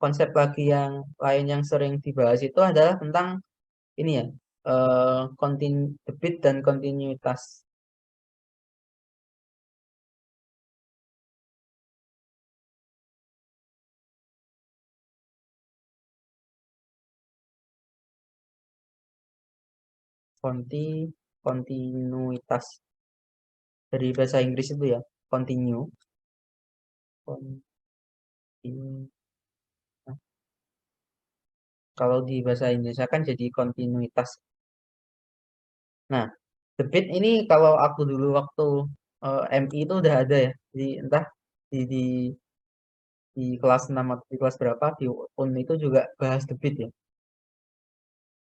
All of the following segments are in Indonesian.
konsep lagi yang lain yang sering dibahas itu adalah tentang ini ya, debit dan kontinuitas. Kontinuitas dari bahasa Inggris itu ya, continue. Continue. Kalau di bahasa Indonesia kan jadi kontinuitas. Nah, debit ini kalau aku dulu waktu MI itu udah ada ya. Jadi entah di kelas 6 atau di kelas berapa di UN itu juga bahas debit ya.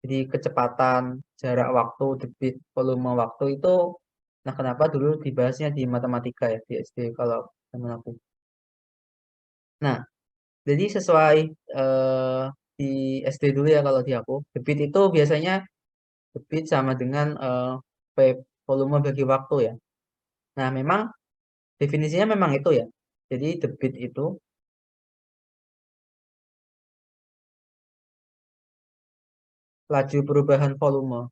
Jadi kecepatan, jarak waktu, debit, volume waktu itu, nah kenapa dulu dibahasnya di matematika ya di SD kalau temen aku. Nah, jadi sesuai di SD dulu ya kalau di aku, debit itu biasanya debit sama dengan P volume bagi waktu ya. Nah, memang definisinya memang itu ya. Jadi debit itu laju perubahan volume.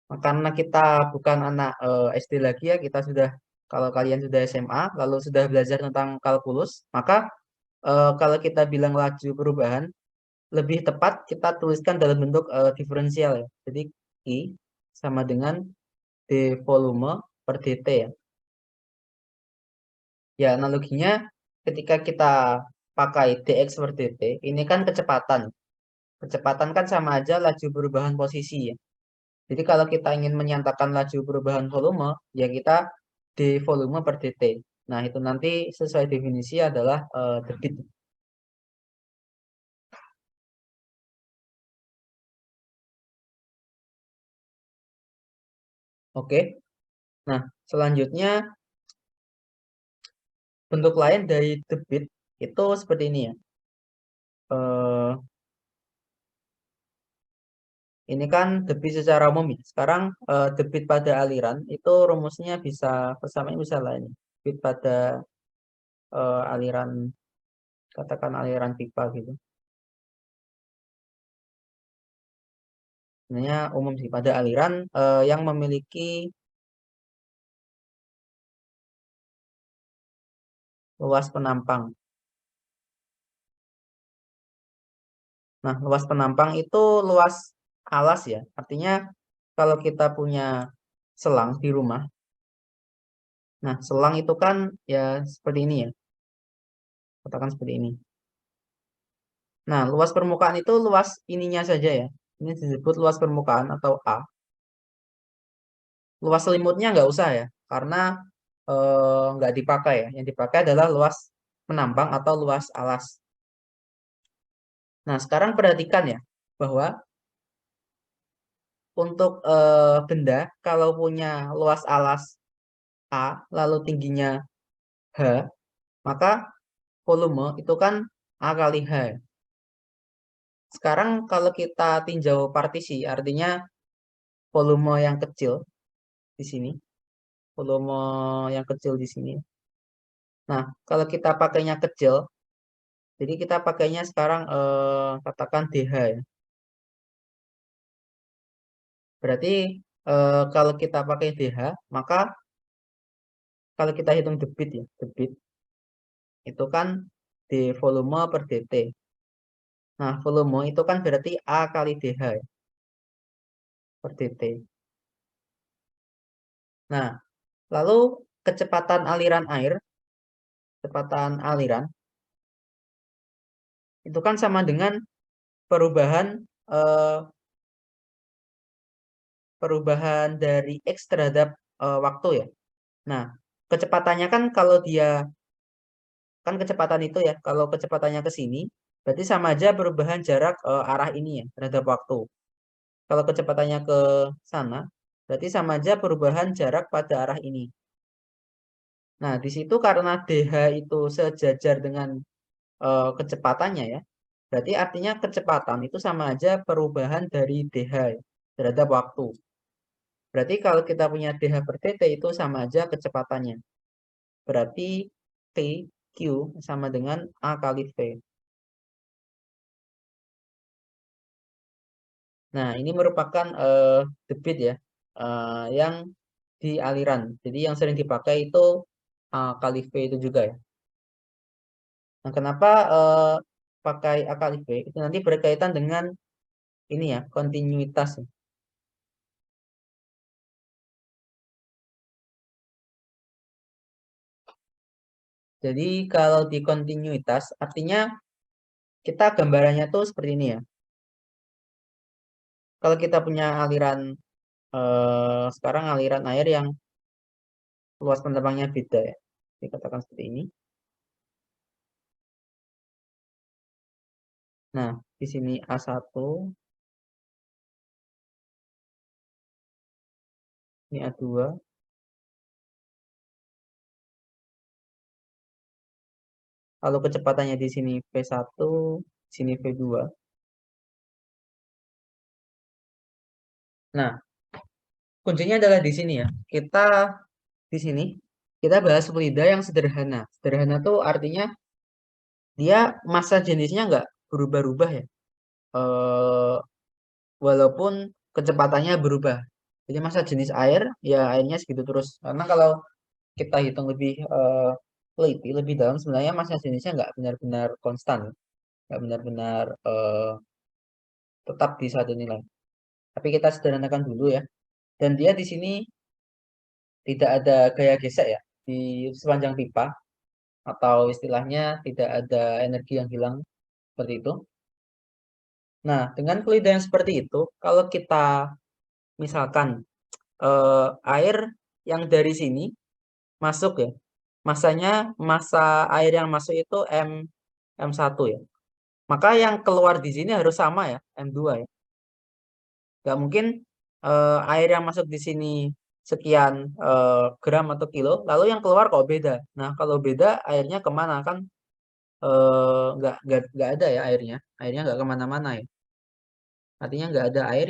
Nah, karena kita bukan anak SD lagi ya, kita sudah kalau kalian sudah SMA lalu sudah belajar tentang kalkulus, maka kalau kita bilang laju perubahan lebih tepat kita tuliskan dalam bentuk diferensial ya. Jadi I sama dengan D volume per dt ya. Ya, analoginya ketika kita pakai dx per dt, ini kan kecepatan. Kecepatan kan sama aja laju perubahan posisi ya. Jadi kalau kita ingin menyatakan laju perubahan volume, ya kita d volume per dt. Nah, itu nanti sesuai definisi adalah debit. Oke. Nah, selanjutnya bentuk lain dari debit itu seperti ini ya. Eh, Ini kan debit secara umum ya. Sekarang debit pada aliran itu rumusnya bisa persamanya bisa lain. Debit pada aliran katakan aliran pipa gitu. Sebenarnya umum sih pada aliran yang memiliki luas penampang. Nah, luas penampang itu luas alas ya. Artinya kalau kita punya selang di rumah, nah selang itu kan ya seperti ini ya. Katakan seperti ini. Nah, luas permukaan itu luas ininya saja ya. Ini disebut luas permukaan atau A. Luas selimutnya nggak usah ya, karena nggak dipakai ya. Yang dipakai adalah luas penampang atau luas alas. Nah, sekarang perhatikan ya, bahwa untuk benda kalau punya luas alas A, lalu tingginya H, maka volume itu kan A kali H. Sekarang kalau kita tinjau partisi, artinya volume yang kecil di sini, volume yang kecil di sini. Nah, kalau kita pakainya kecil, jadi kita pakainya sekarang katakan DH ya. Berarti kalau kita pakai DH, maka kalau kita hitung debit ya, debit itu kan D volume per dt. Nah, volume itu kan berarti A kali DH ya, per dt. Nah, lalu kecepatan aliran air, kecepatan aliran itu kan sama dengan perubahan eh, perubahan dari X terhadap waktu ya. Nah, kecepatannya kan kalau dia kan kecepatan itu ya, kalau kecepatannya ke sini, berarti sama aja perubahan jarak arah ini ya terhadap waktu. Kalau kecepatannya ke sana, berarti sama aja perubahan jarak pada arah ini. Nah, di situ karena DH itu sejajar dengan kecepatannya ya, berarti artinya kecepatan itu sama aja perubahan dari DH ya, terhadap waktu. Berarti kalau kita punya dH per dt itu sama aja kecepatannya. Berarti T, Q sama dengan A kali V. Nah, ini merupakan debit ya, yang di aliran. Jadi yang sering dipakai itu A kali V itu juga ya. Nah, kenapa pakai A kali V? Itu nanti berkaitan dengan ini ya, kontinuitas. Jadi kalau di kontinuitas, artinya kita gambarannya tuh seperti ini ya. Kalau kita punya aliran, sekarang aliran air yang luas penebangannya beda ya. Dikatakan seperti ini. Nah, di sini A1, ini A2, lalu kecepatannya di sini V1, di sini V2. Nah, kuncinya adalah di sini ya. Kita di sini kita bahas fluida yang sederhana. Sederhana tuh artinya dia massa jenisnya nggak berubah-ubah ya. Eh, walaupun kecepatannya berubah. Jadi massa jenis air, ya airnya segitu terus. Karena kalau kita hitung lebih teliti, lebih dalam, sebenarnya massa jenisnya nggak benar-benar konstan, nggak benar-benar tetap di satu nilai. Tapi kita sederhanakan dulu ya. Dan dia di sini tidak ada gaya gesek ya di sepanjang pipa, atau istilahnya tidak ada energi yang hilang seperti itu. Nah, dengan fluida yang seperti itu, kalau kita misalkan air yang dari sini masuk ya, massa air yang masuk itu M1 ya. Maka yang keluar di sini harus sama ya, M2 ya. Nggak mungkin air yang masuk di sini sekian gram atau kilo, lalu yang keluar kok beda. Nah, kalau beda airnya kemana kan? Nggak ada ya airnya. Airnya nggak kemana-mana ya. Artinya nggak ada air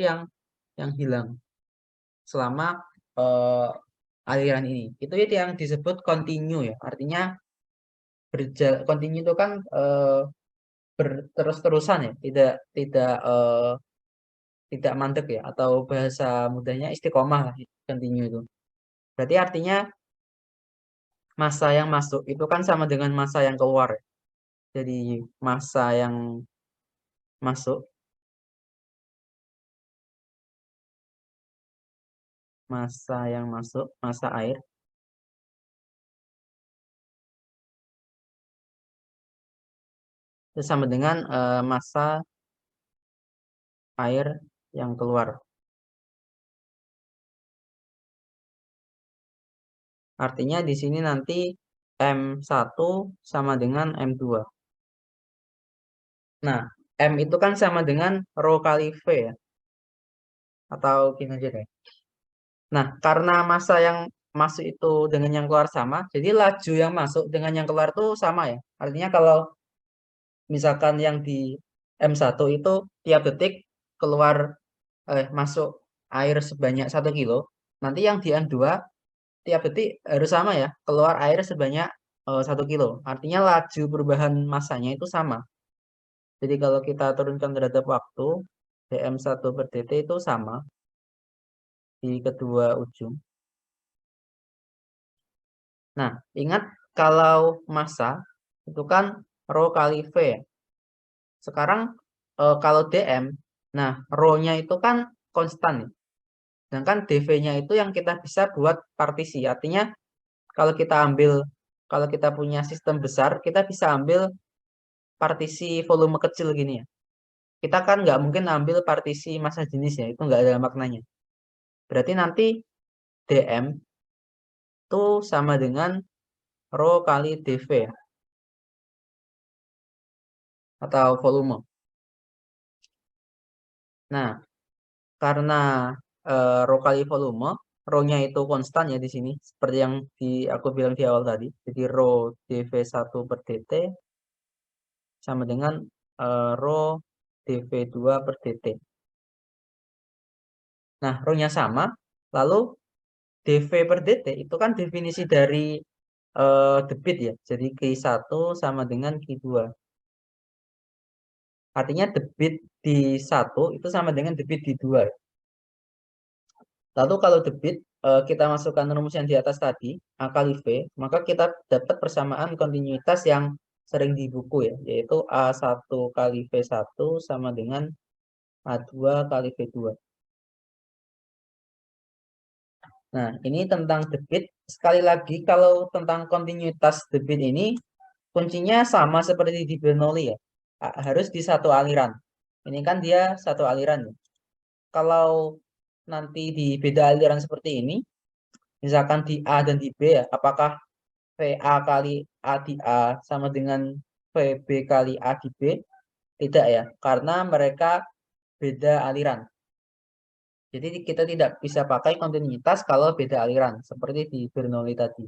yang hilang selama eh, aliran ini. Itu yang disebut continue ya. Artinya continue itu kan berterus-terusan ya, tidak mandek ya, atau bahasa mudahnya istiqomah lah continue itu. Berarti artinya massa yang masuk itu kan sama dengan massa yang keluar ya. Jadi massa yang masuk, massa air itu sama dengan massa air yang keluar. Artinya di sini nanti M1 sama dengan M2. Nah, M itu kan sama dengan rho kali V ya. Atau gini aja deh. Nah, karena massa yang masuk itu dengan yang keluar sama, jadi laju yang masuk dengan yang keluar itu sama ya. Artinya kalau misalkan yang di M1 itu tiap detik keluar masuk air sebanyak 1 kilo, nanti yang di M2 tiap detik harus sama ya, keluar air sebanyak 1 kilo. Artinya laju perubahan massanya itu sama. Jadi kalau kita turunkan terhadap waktu, dm1 per dt itu sama di kedua ujung. Nah, ingat kalau massa itu kan rho kali V ya. Sekarang kalau dm, nah rho-nya itu kan konstan ya. Sedangkan dv-nya itu yang kita bisa buat partisi. Artinya kalau kita punya sistem besar, kita bisa ambil partisi volume kecil gini ya. Kita kan nggak mungkin ambil partisi massa jenis ya, itu nggak ada maknanya. Berarti nanti dm itu sama dengan rho kali dv ya, atau volume. Nah, karena rho kali volume, rho-nya itu konstan ya di sini, seperti yang aku bilang di awal tadi. Jadi rho dv1 per dt sama dengan rho dv2 per dt. Nah, rho-nya sama, Lalu dV per dt itu kan definisi dari debit ya. Jadi Q1 sama dengan Q2. Artinya debit di 1 itu sama dengan debit di 2. Lalu kalau debit kita masukkan rumus yang di atas tadi, A kali V, maka kita dapat persamaan kontinuitas yang sering di buku ya, yaitu A1 kali V1 sama dengan A2 kali V2. Nah, ini tentang debit. Sekali lagi, kalau tentang kontinuitas debit ini, kuncinya sama seperti di Bernoulli ya. Harus di satu aliran. Ini kan dia satu aliran ya. Kalau nanti di beda aliran seperti ini, misalkan di A dan di B ya, apakah VA kali A di A sama dengan VB kali A di B? Tidak ya, karena mereka beda aliran. Jadi kita tidak bisa pakai kontinuitas kalau beda aliran, seperti di Bernoulli tadi.